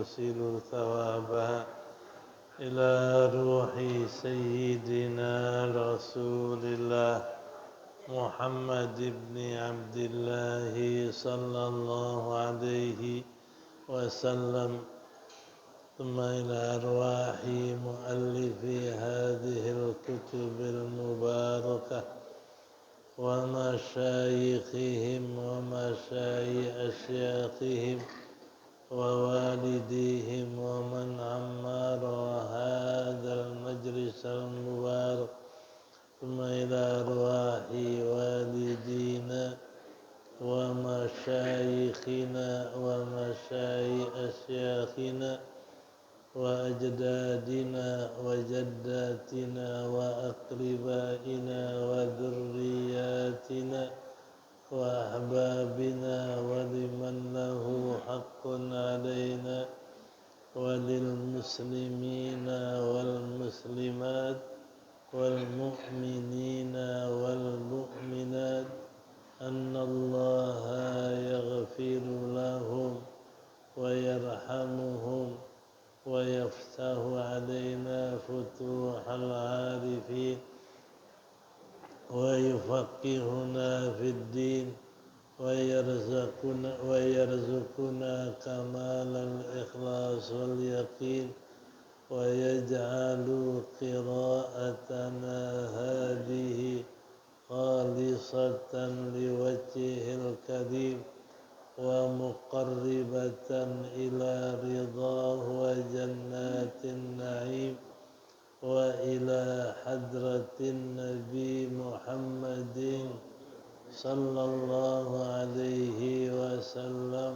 يرسل ثوابها إلى روح سيدنا رسول الله محمد بن عبد الله صلى الله عليه وسلم ثم إلى أرواح مؤلفي هذه الكتب المباركة ومشايخهم ومشايخ أشياخهم ووالديهم ومن عمر هذا المجلس المبارك ثم إلى أرواح والدينا ومشايخنا ومشايخ أشياخنا وأجدادنا وجداتنا وأقربائنا وذرياتنا وأحبابنا ولمن له حق علينا وللمسلمين والمسلمات والمؤمنين والمؤمنات أن الله يغفر لهم ويرحمهم ويفتح علينا فتوح العارفين ويفقهنا في الدين ويرزقنا كمال الإخلاص واليقين ويجعل قراءتنا هذه خالصة لوجهه الكريم ومقربة إلى رضاه وجنات النعيم وإلى حضرة النبي محمد صلى الله عليه وسلم.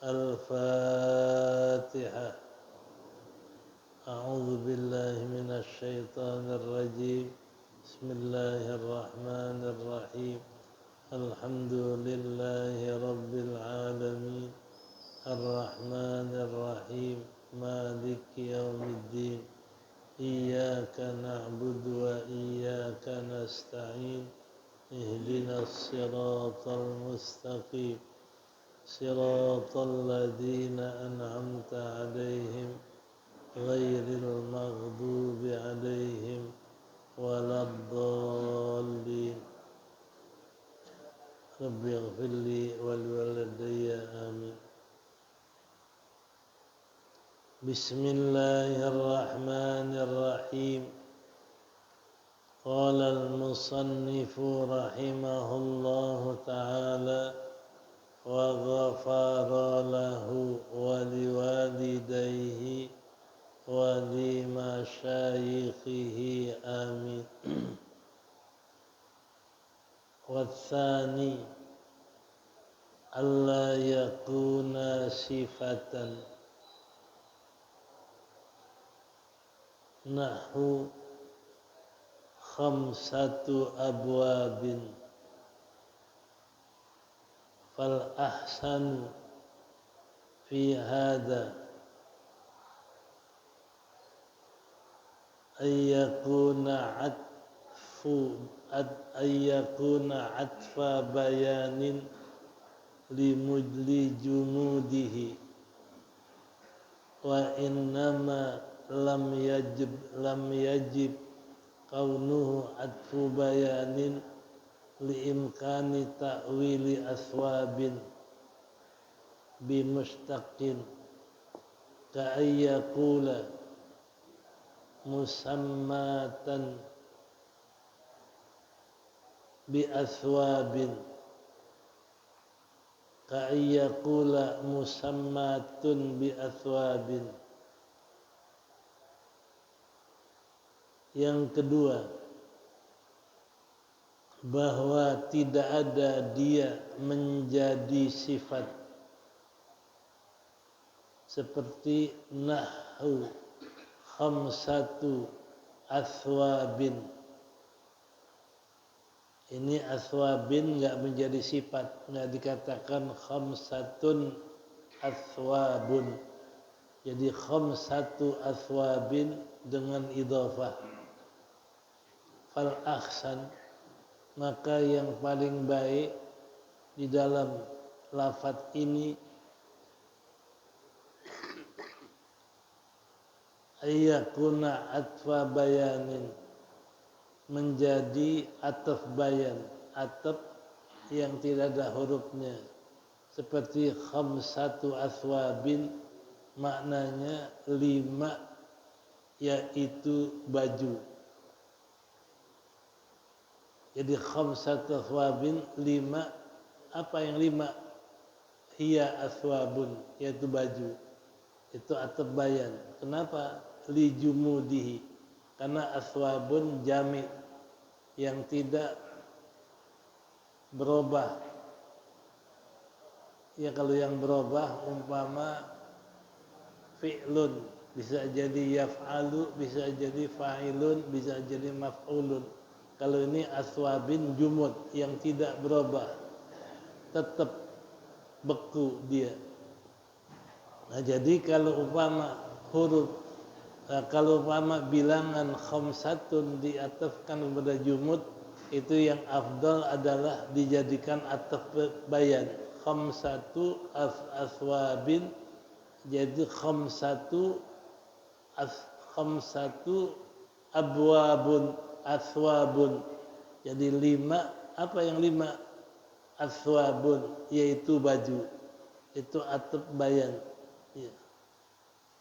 الفاتحة. أعوذ بالله من الشيطان الرجيم. بسم الله الرحمن الرحيم. الحمد لله رب العالمين الرحمن الرحيم مالك يوم الدين إياك نعبد وإياك نستعين اهدنا الصراط المستقيم صراط الذين أنعمت عليهم غير المغضوب عليهم ولا الضالين. رب اغفر لي ولوالدي آمين. بسم الله الرحمن الرحيم. قال المصنف رحمه الله تعالى وغفر له ولوالديه ولمشايخه آمين. والثاني ألا يكون صفة نحو 5 أبواب فالأحسن في هذا أن يكون عطف بيان لجموده وإنما لم يجب كونه عطف بيان لإمكان تأويل أثواب بمشتق كأن يقول مسماة بأثواب كأن يقول مسماة بأثواب. Yang kedua, bahwa tidak ada dia menjadi sifat seperti nahwu 5 athwabin. Ini athwabin enggak menjadi sifat, enggak dikatakan 5 athwabun. Jadi 5 athwabin dengan idhofah. Fal ahsan, maka yang paling baik di dalam lafaz ini ayyakuna atfa bayanin, menjadi ataf bayan, ataf yang tidak ada hurufnya, seperti khamsatu aswabin, maknanya 5, yaitu baju. Jadi khamsatu aswabin 5, apa yang 5? Hiya aswabun, yaitu baju. Itu ataf bayan. Kenapa? Li jumudihi, karena aswabun jami yang tidak berubah. Ya kalau yang berubah umpama fi'lun, bisa jadi yaf'alu, bisa jadi fa'ilun, bisa jadi maf'ulun. Kalau ini aswabin jumud yang tidak berubah, tetap beku dia. Nah, jadi kalau umpama huruf, kalau umpama bilangan khamsatun diatafkan kepada jumud, itu yang afdal adalah dijadikan ataf bayan. Khamsatu aswabin, jadi khamsatu abwabun, aswabun. Jadi 5, apa yang 5? Aswabun, yaitu baju. Itu ataf bayan. Ya.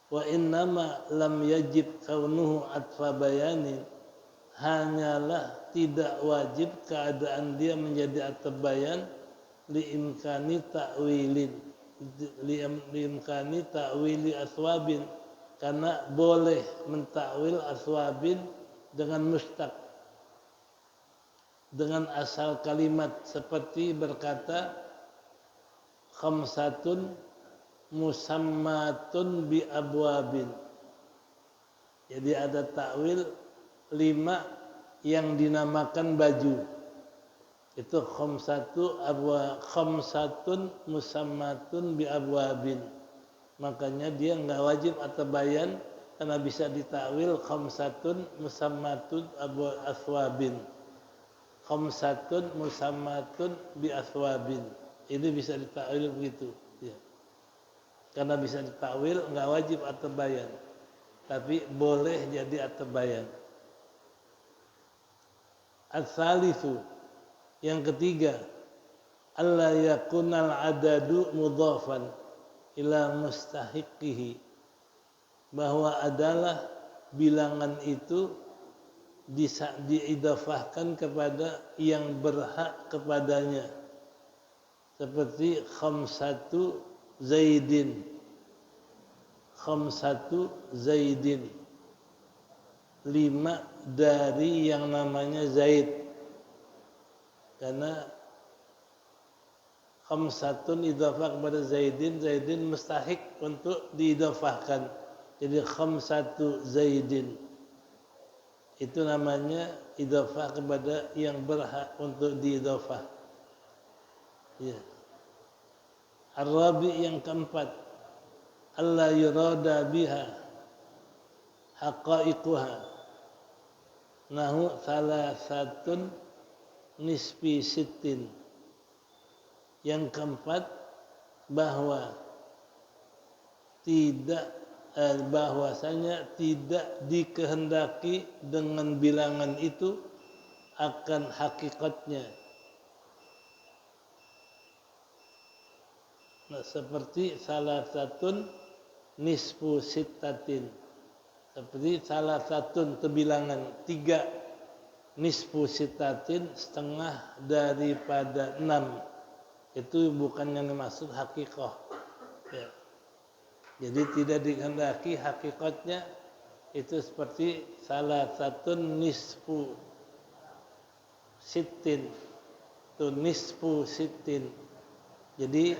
Wa innama lam yajib kaunuhu atfa bayanin, hanyalah tidak wajib keadaan dia menjadi ataf bayan liimkani ta'wilin, liimkani ta'wili aswabin, karena boleh mentakwil aswabin dengan mustaq, dengan asal kalimat, seperti berkata khamsatun musammatun bi abwabin. Jadi ada takwil 5 yang dinamakan baju. Itu khamsatun musammatun bi abwabin. Makanya dia enggak wajib atau bayan, karena bisa ditakwil khamsatun musammatun aswabin. Khamsatun musammatun bi aswabin. Ini bisa ditakwil begitu, ya. Karena bisa ditakwil enggak wajib atau bayan, tapi boleh jadi atau bayan. Ats-tsalitsu, yang ketiga, alla yakunal adadu mudhafan ila mustahiqihi, bahwa adalah bilangan itu diidhafahkan kepada yang berhak kepadanya, seperti khamsatu zaidin, khamsatu zaidin, 5 dari yang namanya Zaid. Karena khamsatun idhafah kepada Zaidin, Zaidin mustahik untuk diidhafahkan. Jadi khamsatu Zaidin, itu namanya idhafah kepada yang berhak untuk diidhafah. Ya. Ar-rabi, yang keempat, alla yurada biha haqa'iquha, nahu salasatun nisfi sittin. Yang keempat, bahwa bahwasanya tidak dikehendaki dengan bilangan itu akan hakikatnya. Nah, seperti salasatun nisfu sittatin, seperti salasatun itu bilangan 3, nisfu sittatin setengah daripada 6, itu bukan yang dimaksud hakikah, ya. Jadi tidak dikehendaki hakikatnya, itu seperti salasatun nisfu sittin, itu nisfu sittin. Jadi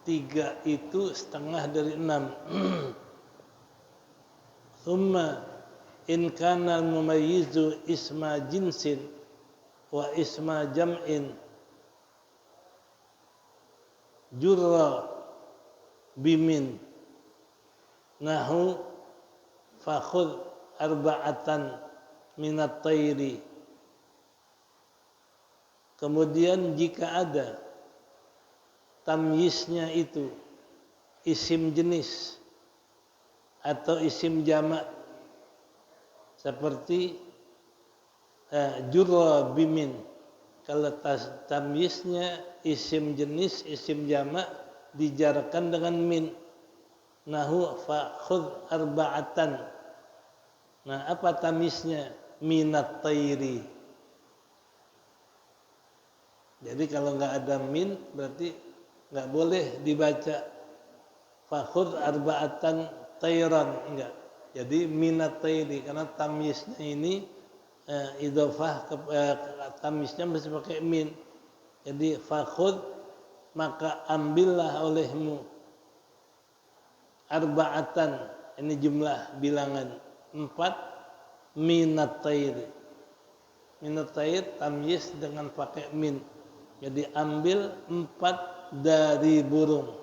3 itu setengah dari 6. Summa in kana al-mumayyizu isma jinsin wa isma jam'in jurra bimin, nahu fakhudh arba'atan minat tayri. Kemudian jika ada tamyiznya itu isim jenis atau isim jamak seperti jurabimin. Kalau tamyiznya isim jenis, isim jamak dijarkan dengan min. Nahu fa'khudh arba'atan. Nah, apa tamyiznya? Minat tayri. Jadi kalau nggak ada min berarti nggak boleh dibaca fa'khudh arba'atan tayran, enggak. Jadi minat tayri karena tamyiznya ini idhofah tamyiznya mesti pakai min. Jadi fakhud, maka ambillah olehmu arba'atan, ini jumlah bilangan 4 minat tayr. Minat tayr tamyiz dengan pakai min. Jadi ambil 4 dari burung.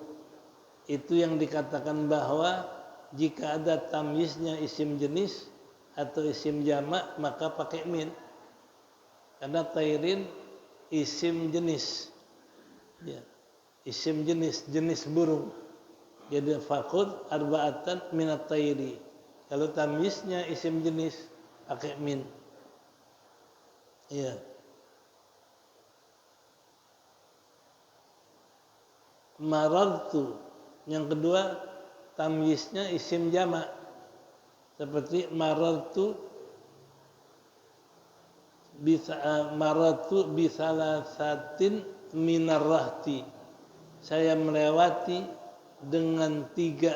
Itu yang dikatakan bahwa jika ada tamyiznya isim jenis atau isim jamak maka pakai min. Karena tayrin isim jenis. Ya. Isim jenis burung. Jadi fakhud arba'atan minat tayri. Kalau tamyiznya isim jenis pakai min. Iya. Marartu. Yang kedua tamyiznya isim jamak. Seperti marartu bisalasatin minar rahti. Saya melewati dengan tiga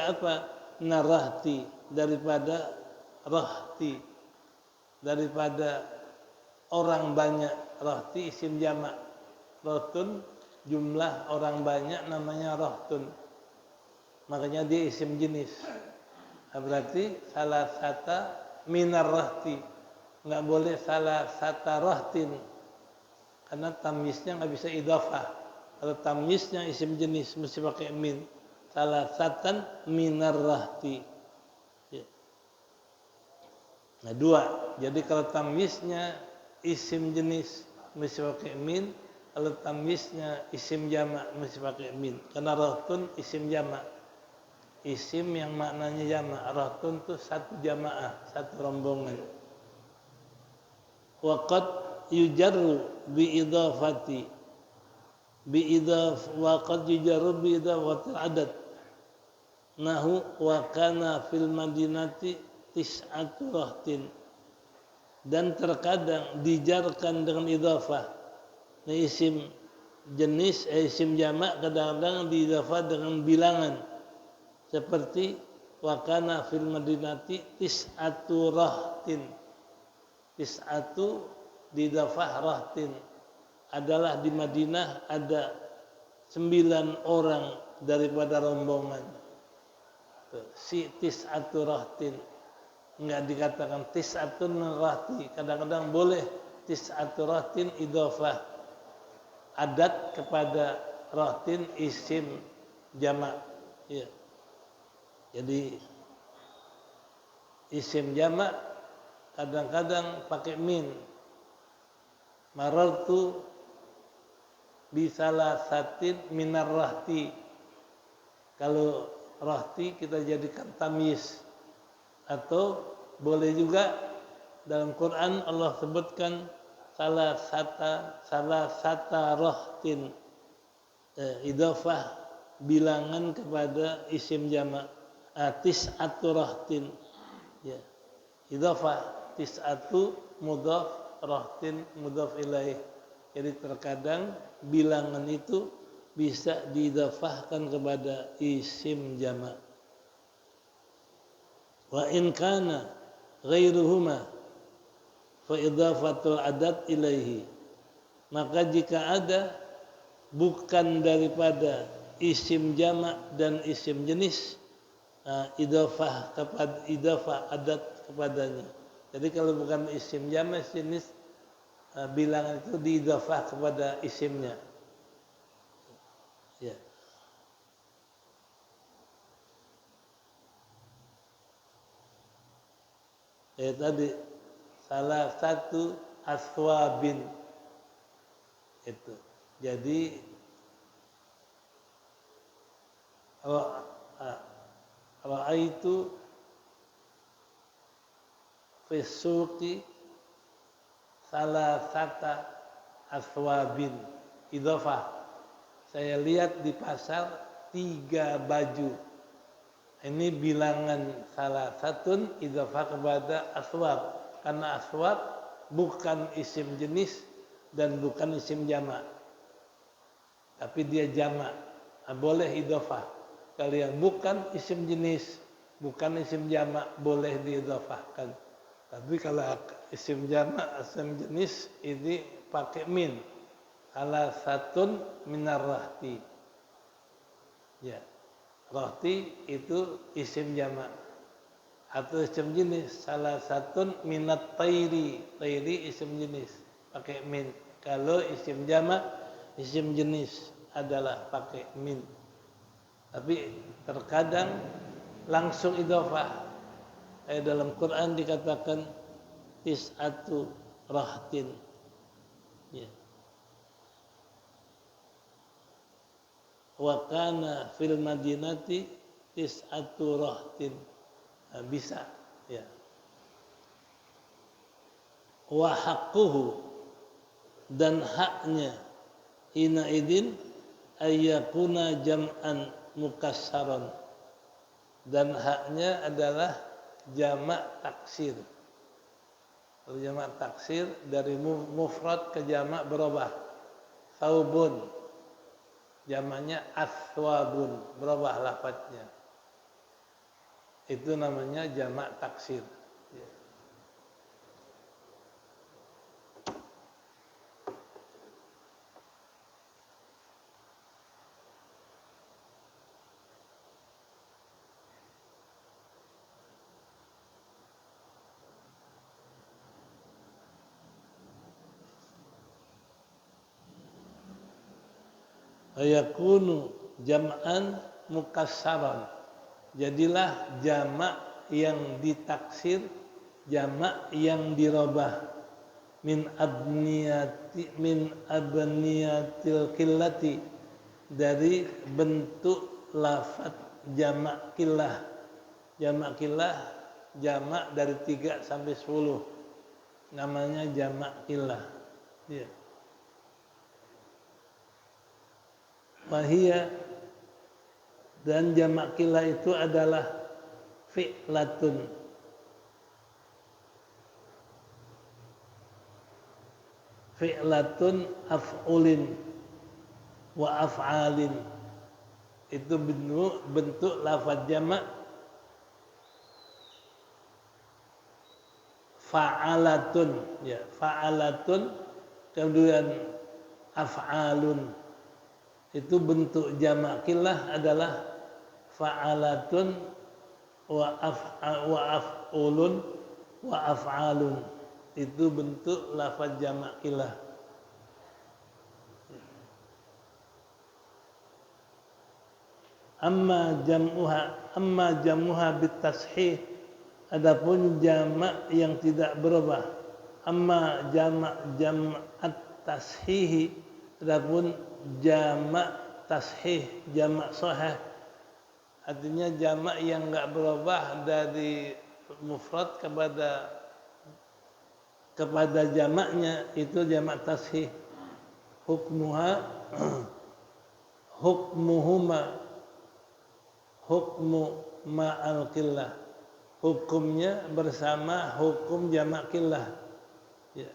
apa? Narahti, daripada rahti, daripada orang banyak. Rahti isim jamak. Rahtun jumlah orang banyak namanya rahtun. Makanya dia isim jenis. Berarti salah satu minar rahti. Nggak boleh salah satu rahtin. Karena tamyiznya nggak bisa idhafah. Kalau tamyiznya isim jenis mesti pakai min. Salah satan minar rahti. Ya. Nah, 2. Jadi kalau tamyiznya isim jenis mesti pakai min. Kalau tamyiznya isim jamak mesti pakai min. Karena rahtun isim jamak. Isim yang maknanya jamak. Rahtun itu satu jamaah, satu rombongan. Waqad yujarru biidhafati waqad yujarru biidhafati adad. Nahu wa kana fil madinati tis'atu rahtin. Dan terkadang dijarkan dengan idhafah. Nah, isim jenis isim jamak kadang-kadang diidhafah dengan bilangan. Seperti wa kana fil madinati tis'atu rahtin. Tis'atu didafah rahtin. Adalah di Madinah ada 9 orang daripada rombongan. Si tis'atu rahtin. Enggak dikatakan tis'atun rahti. Kadang-kadang boleh tis'atu rahtin idhafah adat kepada rahtin isim jamak. Ya. Jadi isim jamak kadang-kadang pakai min. Marartu bisalasatin minar rahti. Kalau rahti kita jadikan tamyiz. Atau boleh juga dalam Quran Allah sebutkan salah sata rahtin. Idhafah bilangan kepada isim jamak. Tis'atu rahtin. Ya. Idhafah tis'atu mudhaf rahtin mudhaf ilaih. Jadi terkadang bilangan itu bisa diidhafahkan kepada isim jamak. Wa in kana ghairuhuma fa idhafatul adad ilaihi. Maka jika ada bukan daripada isim jamak dan isim jenis, idhafah adat kepadanya. Jadi kalau bukan isim jamak jenis, bilangan itu diidhafah kepada isimnya. Ya. Tadi salah satu aswabin itu. Jadi Ra'aitu fi suqi salasata aswabin. Idhofah. Saya lihat di pasar 3 baju. Ini bilangan salah satun idhofah kepada aswab. Karena aswab bukan isim jenis dan bukan isim jamak. Tapi dia jamak. Boleh idhofah. Kalau yang bukan isim jenis, bukan isim jamak, boleh diidhofahkan. Tapi kalau isim jamak, isim jenis, ini pakai min. Salah satun minar rahti. Ya. Rahti itu isim jamak. Atau isim jenis. Salah satun minat tairi. Tairi isim jenis. Pakai min. Kalau isim jamak, isim jenis adalah pakai min. Tapi terkadang langsung idhofah. Dalam Quran dikatakan tis'atu rahtin. Ya. Wa kana fil madinati tis'atu rahtin. Nah, bisa, ya. Wa haqquhu, dan haknya hina idin ayyakuna jam'an mukassaran, dan haknya adalah jamak taksir. Kalau jamak taksir dari mufrad ke jamak berubah. Saubun, jamaknya aswabun, berubah lafadznya. Itu namanya jamak taksir. Ayakunu jam'an mukassaran, jadilah jamak yang ditaksir, jamak yang dirubah. Min abniyatil qillati, dari bentuk lafaz jamak qillah. Jamak qillah jamak dari 3 sampai 10. Namanya jamak qillah. Ya. Wahia, dan jamak qillah itu adalah fi'latun. Fi'latun af'ulin wa af'alin. Itu bentuk lafaz jamak fa'alatun, ya, fa'alatun, kemudian af'alun. Itu bentuk jamak qillah adalah fa'alatun wa af'ulun wa af'alun. Itu bentuk lafaz jamak qillah. Amma jam'uha bitashih, adapun jamak yang tidak berubah. Amma jam'at tashih, adapun jamak tashih, jamak sahih, artinya jamak yang enggak berubah dari mufrad kepada jamaknya, itu jamak tashih. Hukmu ma'al qillah, hukumnya bersama hukum jamak qillah. Ya.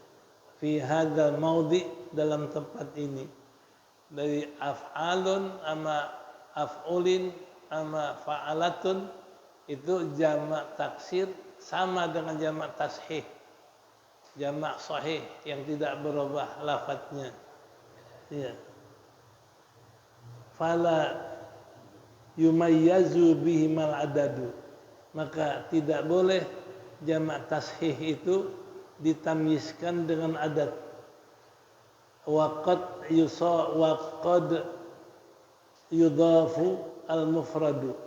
Fi hadzal maudhi, dalam tempat ini. Dari af'alun sama af'ulin sama fa'alatun itu jamak taksir sama dengan jamak tashih, jamak sahih yang tidak berubah lafadznya. Ya. Fala yumayyazu bihimal adadu, maka tidak boleh jamak tashih itu ditamyizkan dengan adat. Waqad yudafu al-mufradu,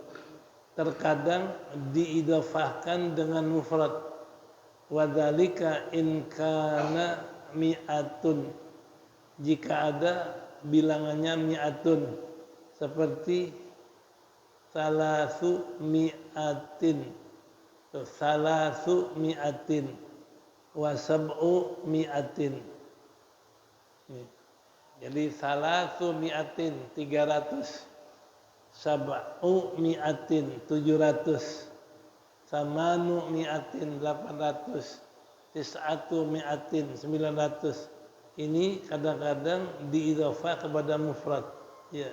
terkadang diidhafahkan dengan mufrad. Wadzalika in kana mi'atun, jika ada bilangannya mi'atun, seperti salasu mi'atin, salasu mi'atin wa sab'u mi'atin. Jadi salasu mi'atin 300, sab'u mi'atin 700, samanu mi'atin 800, tis'atu mi'atin 900. Ini kadang-kadang diidhofah kepada mufrad. Ya.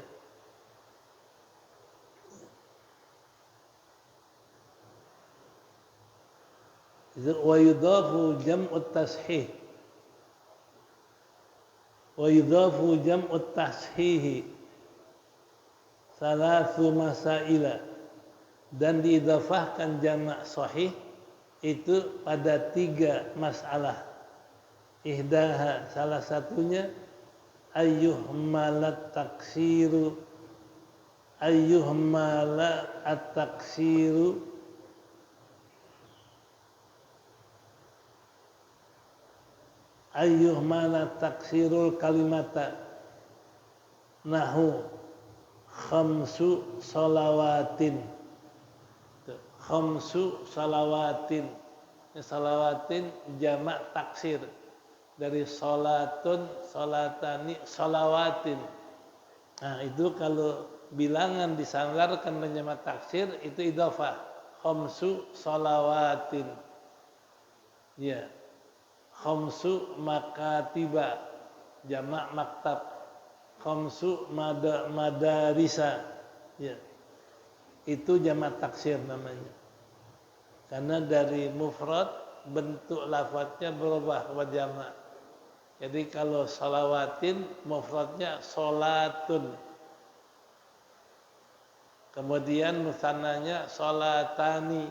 Wa yudhafu jam'ut tashih. Wa yudhafu jam'ut tashih salasu masaila, dan diidhafahkan jamak sahih itu pada 3 masalah. Ihdaha, salah satunya ayyuhmalat taksiru, ayyuhmalat at-taksiru ayyuhmalat taksirul kalimata nahu khamsu salawatin. Khamsu salawatin. Salawatin jamak taksir dari salatun, salatani, salawatin. Nah, itu kalau bilangan disandarkan dengan jamak taksir itu idhofah. Khamsu salawatin. Ya. Khamsu makatiba, jamak maktab. Khamsu madarisa. Ya. Itu jamak taksir namanya. Karena dari mufrad bentuk lafadznya berubah kepada jamak. Jadi kalau salawatin mufradnya salatun. Kemudian mutsannanya salatani.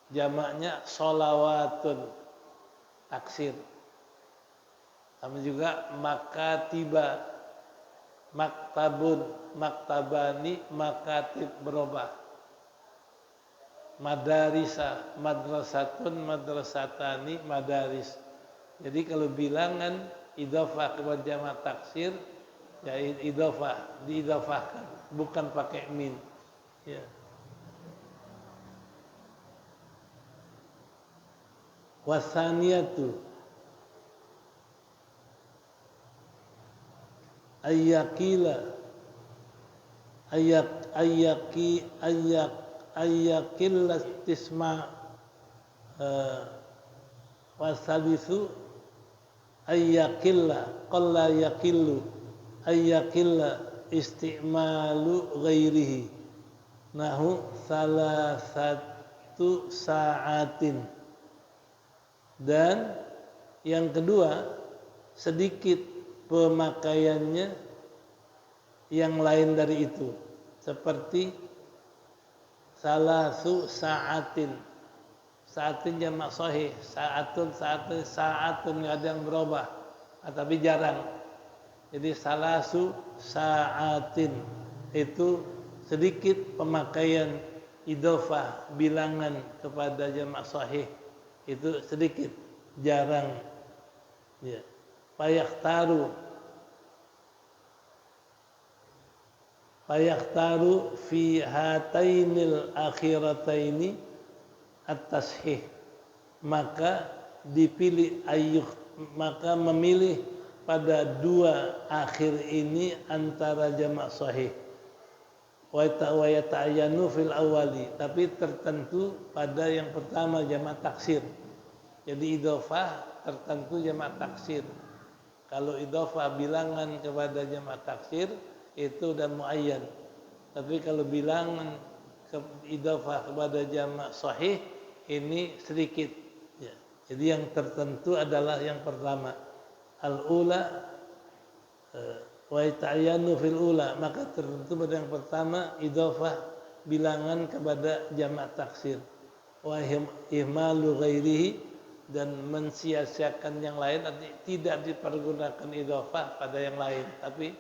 Jamaknya salawatun. Taksir. Sama juga makatiba, maktabun, maktabani, makatib berubah. Madarisa, madrasatun, madrasatani, madaris. Jadi kalau bilangan idhofah kepada jamak taksir, ya idhofah, diidhofahkan, bukan pakai min. Ya. Wasaniyatu ayyakila ayyakil istisma wasalisu ayyakilla qalla yakillu ayyakilla istimalu ghairihi nahu salasatu sa'atin. Dan yang kedua, sedikit pemakaiannya yang lain dari itu, seperti salasu sa'atin. Sa'atin jamak sahih, sa'atun sa'atun nggak ada yang berubah, tapi jarang. Jadi salasu sa'atin itu sedikit pemakaian idhofah bilangan kepada jamak sahih. Itu sedikit, jarang. Ya. Fayakhtaru fi hatainil akhirataini at-tashih. Maka dipilih maka memilih pada 2 akhir ini antara jamak sahih. Wa yata'ayyanu fil awali, tapi tertentu pada yang pertama jamak taksir. Jadi idhofah tertentu jamak taksir. Kalau idhofah bilangan kepada jamak taksir itu udah muayyan. Tapi kalau bilangan idhofah kepada jamak sahih ini sedikit. Ya. Jadi yang tertentu adalah yang pertama. Al-ula wa ta'ayyanu fil ula, maka tertentu pada yang pertama idhofah bilangan kepada jamak taksir. Wa ihmalu ghairihi, dan mensia-siakan yang lain, tidak dipergunakan idhofah pada yang lain, tapi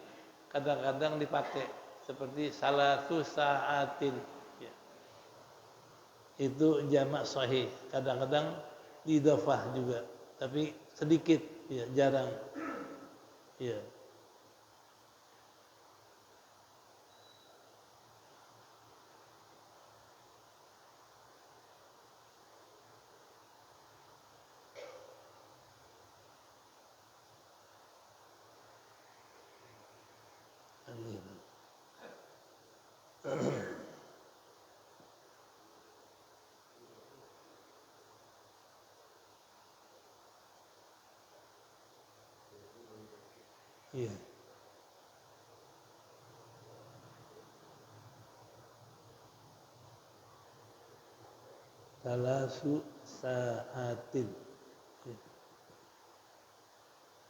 kadang-kadang dipakai seperti salasu sa'atin. Ya. Itu jamak sahih, kadang-kadang idhofah juga, tapi sedikit, ya, jarang. Ya. Iya. Salasu sa'atin.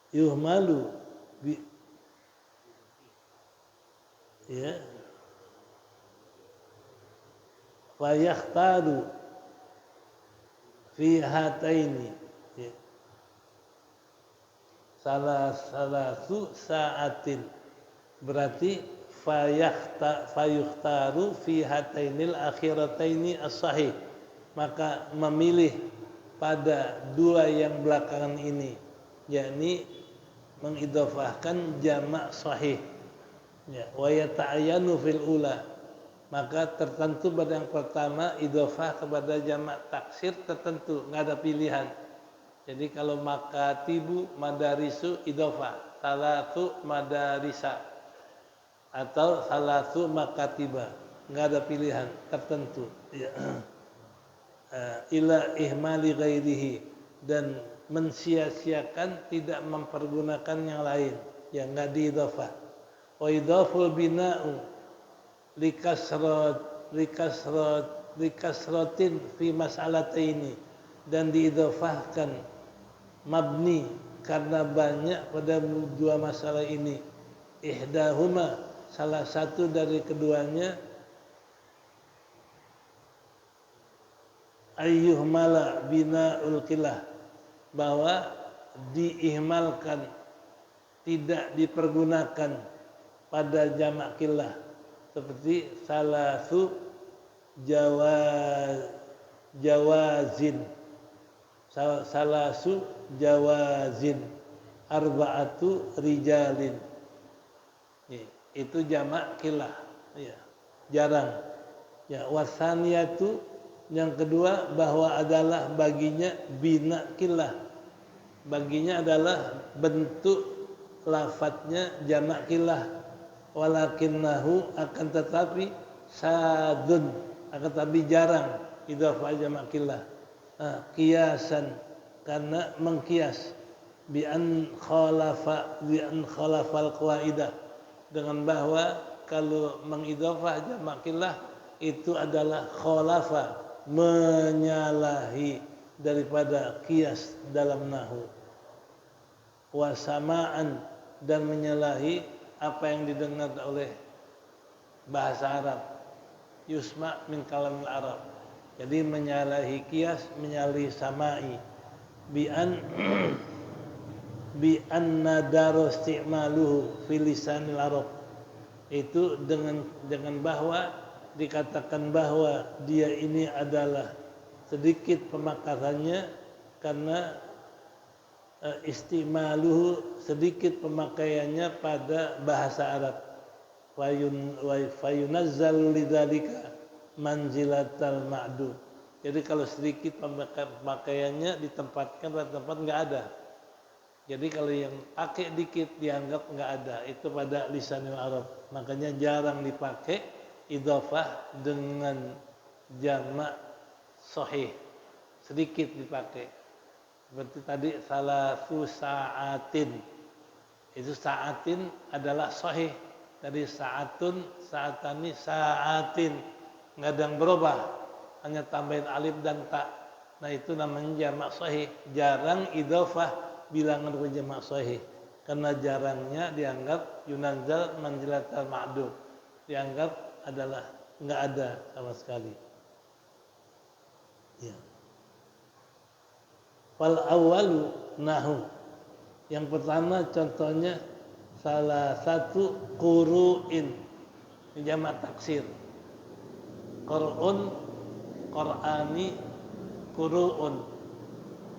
Yuhmalu bi ya fa yakhtaru fi hataini ya. Salasu sa'atin berarti fayukhtaru fi hatainil akhirataini as-sahih, maka memilih pada dua yang belakangan ini, yakni mengidhafahkan jamak sahih ya, wa yata'ayyanu fil ula, maka tertentu pada yang pertama idhafah kepada jamak taksir tertentu, nggak ada pilihan. Jadi kalau makatibu madarisu idhafah salatu madarisa atau salatu makatiba, nggak ada pilihan tertentu ya. Ila ihmali ghairihi, dan mensia-siakan tidak mempergunakan yang lain yang nggak diidhafah. Wa idhaful bina'u likasratin fi mas'alataini, dan diidhafahkan mabni karena banyak pada dua masalah ini. Ihdahuma, salah satu dari keduanya, ayyuhmala bina'ul qilah, bahwa diihmalkan, tidak dipergunakan pada jamak qilah, seperti salasu jawazin, salasu jawazin, arba'atu rijalin. Itu jamak qilah ya, jarang ya. Wasaniyatu, yang kedua, bahwa adalah baginya bina qilah, baginya adalah bentuk lafadznya jamak qilah, walakinnahu, akan tetapi sadun, akan tetapi jarang idhafah jamak qilah, qiyasan, karena mengkias, bi an khalafal qaidah, dengan bahwa kalau mengidhafah jamak qilah itu adalah khalafa, menyalahi daripada qiyas dalam nahwu, wa sama'an, dan menyalahi apa yang didengar oleh bahasa Arab, yusma min kalamil Arab. Jadi menyalahi qiyas, menyalahi sama'i, bi nadaru isti'maluhu fi lisanil Arab, itu dengan bahwa dikatakan bahwa dia ini adalah sedikit pemakarannya, karena istimaluhu, sedikit pemakaiannya pada bahasa Arab. Fayunazzalu lidzalika manzilatal ma'du. Jadi kalau sedikit pemakaiannya ditempatkan pada tempat nggak ada. Jadi kalau yang pakai dikit dianggap nggak ada, itu pada lisanul Arab. Makanya jarang dipakai idhafah dengan jamak sahih, sedikit dipakai. Seperti tadi salasu sa'atin, itu sa'atin adalah sahih. Tadi sa'atun, sa'atani, sa'atin, nggak ada yang berubah, hanya tambahin alif dan ta. Nah itu namanya jamak sahih. Jarang idhafah bilangan jamak sahih, karena jarangnya dianggap yunazal manzilatal ma'dud, dianggap adalah nggak ada sama sekali ya. Fal awwalu nahu, yang pertama contohnya salah satu quru'in, jamak taksir, qur'un, qur'ani, quru'un,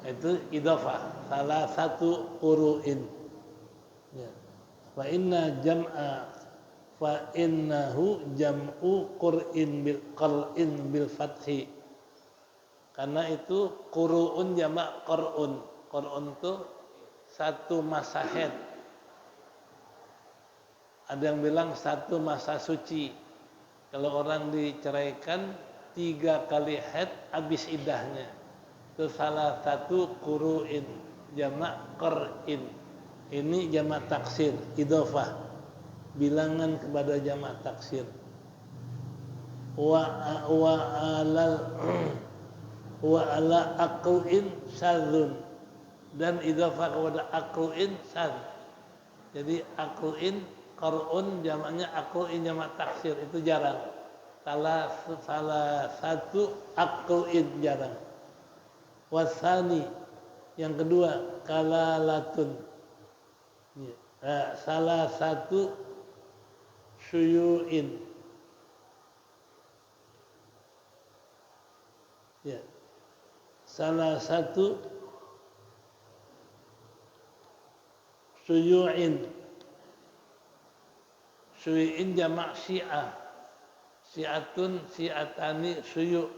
itu idhafah, salah satu quru'in ya. Fa innahu jam'u qur'in bil fathi, karena itu quru'un jamak qur'un. Qur'un itu satu masa haid, ada yang bilang satu masa suci. Kalau orang diceraikan 3 kali haid habis iddahnya, itu salah satu quru'in jamak qur'in. Ini jamak taksir, idhofah, bilangan kepada jamak taksir. Wa alal wa ala aqlin syadzun, dan idhofah kepada aqlin syadz. Jadi aqlin qar'un jamaknya aqlin jamak taksir itu jarang. Salah satu aqlin jarang. Wasani yang kedua kalalatun. Salah satu syuyu'in. Ya. Salah satu syuyu'in. Syuyu'in jamak syiah. Syiatun, syiatani, syuyu'.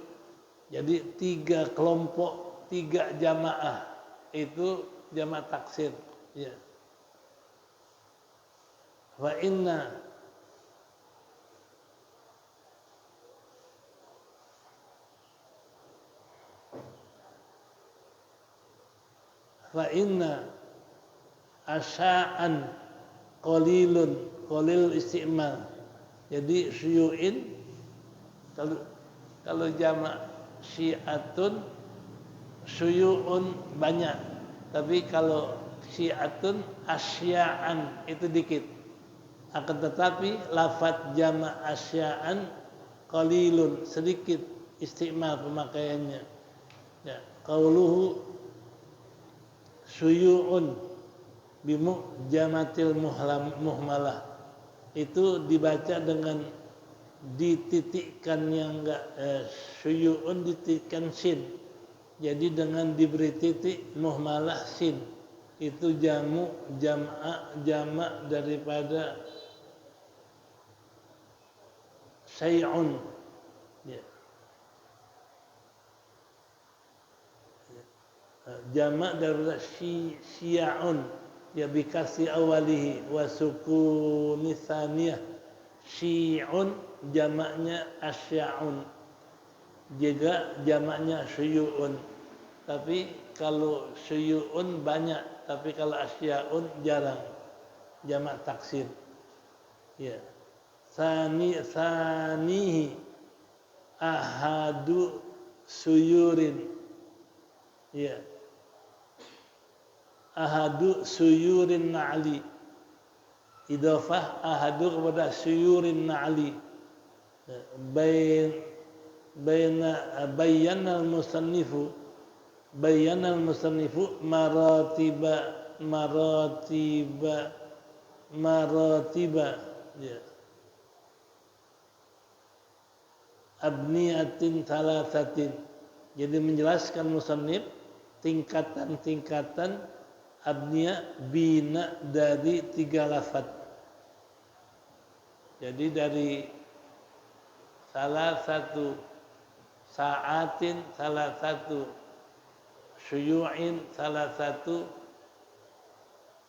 Jadi 3 kelompok, 3 jamaah. Itu jamak taksir. Ya. Fa inna asya'an qalil isti'mal. Jadi syuyu'in kalau jamak syiatun syuyu'un banyak, tapi kalau syiatun asya'an itu dikit. Akan tetapi lafadz jamak asya'an qalilun, sedikit isti'mal pemakaiannya. Ya, qauluhu syuyu'un bimu'jamatil muhmalah, itu dibaca dengan dititikkan yang enggak syuyu'un dititikkan sin. Jadi dengan diberi titik muhmalah sin, itu jamak daripada syai'un. Ya. Jamak daripada syia'un, ya bikasri awalihi wa sukuni tsaniyah. Syi'un jamaknya asya'un, juga jamaknya syuyu'un. Tapi kalau syuyu'un banyak, tapi kalau asya'un jarang, jamak taksir. Ya. Sanihi ahadu suyurin. Ya. Ahadu suyurin na'li. Idhofah ahadu kepada suyurin na'li. Bayyana al-musannifu maratiba ya. Abniyatin thalathatin. Jadi menjelaskan musannif tingkatan-tingkatan abniya bina dari 3 lafaz. Jadi dari salah satu sa'atin, salah satu syuyu'in, salah satu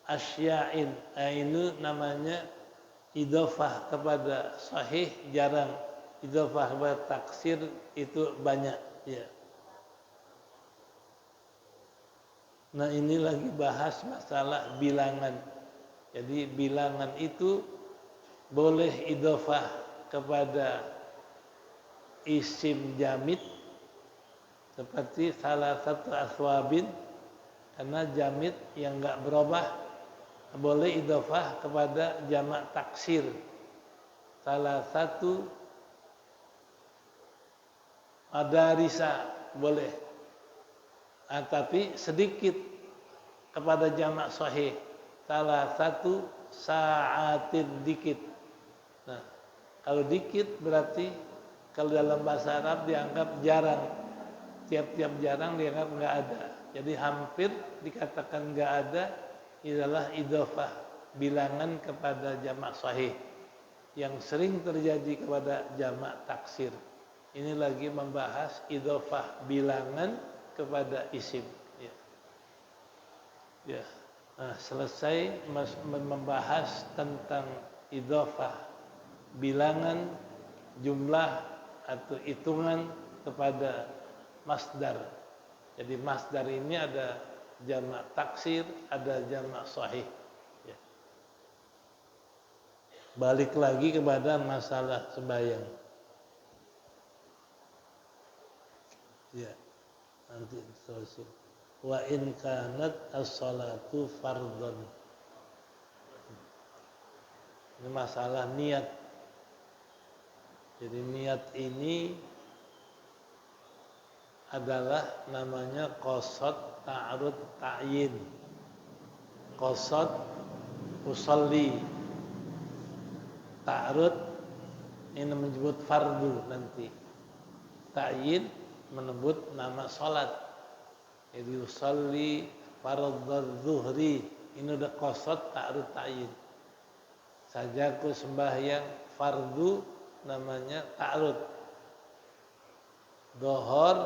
asya'in. Ini namanya idhofah kepada sahih jarang, idhofah kepada taksir itu banyak ya. Nah ini lagi bahas masalah bilangan. Jadi bilangan itu boleh idhofah kepada isim jamid seperti salah satu aswabin, karena jamid yang enggak berubah. Boleh idhofah kepada jamak taksir, salah satu adarisa boleh, tapi sedikit kepada jamak sahih, salah satu sa'atin, dikit. Nah kalau dikit berarti kalau dalam bahasa Arab dianggap jarang, tiap-tiap jarang dianggap enggak ada. Jadi hampir dikatakan enggak ada ialah idhofah bilangan kepada jamak sahih, yang sering terjadi kepada jamak taksir. Ini lagi membahas idhofah bilangan kepada isim. Ya. Nah, selesai membahas tentang idhofah bilangan, jumlah atau hitungan kepada masdar. Jadi masdar ini ada jamak taksir, ada jamak sahih. Balik lagi kepada masalah sembahyang. Ya, nanti terusin. Wa in kanat as-salatu fardhon. Ini masalah niat. Jadi niat ini adalah namanya qasad ta'arud ta'yin. Qasad usalli. Ta'arud ini menyebut fardu nanti. Ta'yin menyebut nama salat. Jadi usalli fardhu zuhri. Ini udah qasad ta'arud ta'yin. Sajaku sembahyang fardu namanya ta'arud. Dohor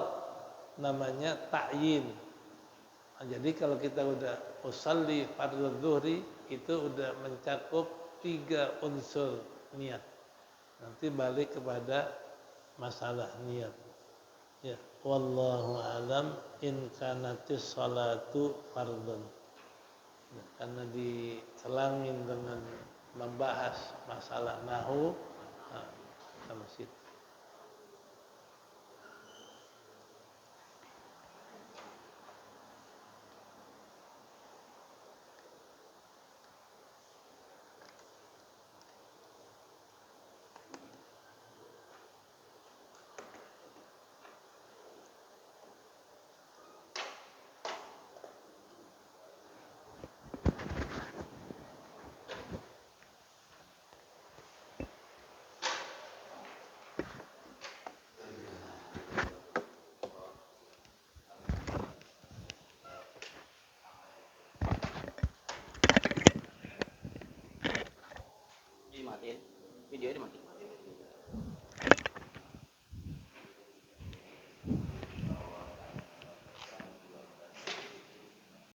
namanya ta'yin. Nah, jadi kalau kita udah usalli fardhu zuhri itu udah mencakup 3 unsur niat. Nanti balik kepada masalah niat. Ya, wallahu alam in kanatis salatu fardhon. Ya, karena diselangin dengan membahas masalah nahu, nah, sama situ. Dimatiin, video dimatiin.